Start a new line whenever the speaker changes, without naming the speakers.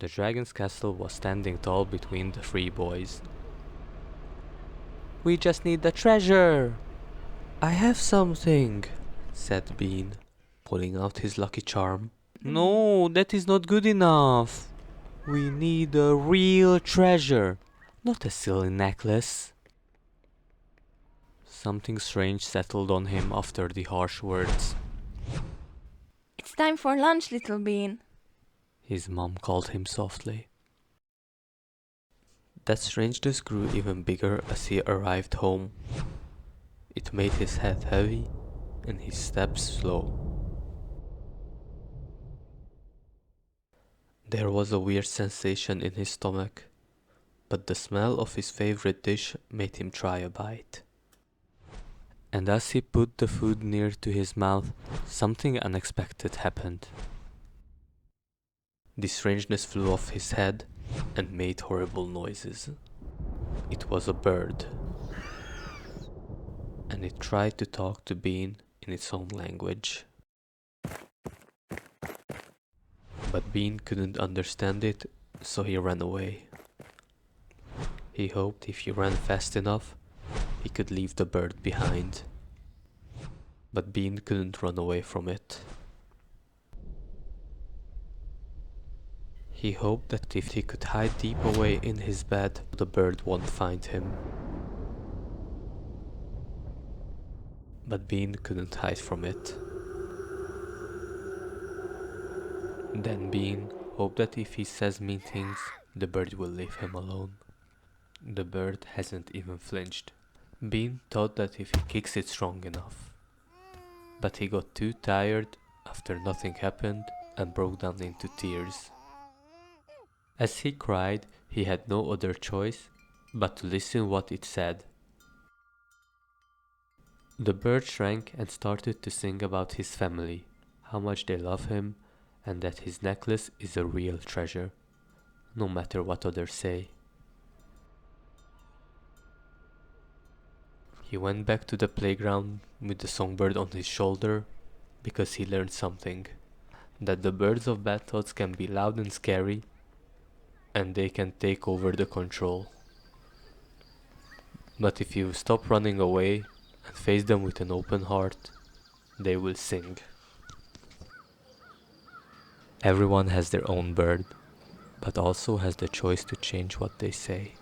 The dragon's castle was standing tall between the three boys. "We just need the treasure!" "I have something," said Bean, pulling out his lucky charm. "No, that is not good enough. We need a real treasure, not a silly necklace." Something strange settled on him after the harsh words.
"It's time for lunch, little Bean,"
his mom called him softly. That strangeness grew even bigger as he arrived home. It made his head heavy and his steps slow. There was a weird sensation in his stomach, but the smell of his favorite dish made him try a bite. And as he put the food near to his mouth, something unexpected happened. The strangeness flew off his head and made horrible noises. It was a bird, and it tried to talk to Bean in its own language. But Bean couldn't understand it, so he ran away. He hoped if he ran fast enough, he could leave the bird behind. But Bean couldn't run away from it. He hoped that if he could hide deep away in his bed, the bird won't find him. But Bean couldn't hide from it. Then Bean hoped that if he says mean things, the bird will leave him alone. The bird hasn't even flinched. Bean thought that if he kicks it strong enough. But he got too tired after nothing happened and broke down into tears. As he cried, he had no other choice but to listen what it said. The bird shrank and started to sing about his family, how much they love him, and that his necklace is a real treasure, no matter what others say. He went back to the playground with the songbird on his shoulder because he learned something, that the birds of bad thoughts can be loud and scary, and they can take over the control. But if you stop running away and face them with an open heart, they will sing. Everyone has their own bird, but also has the choice to change what they say.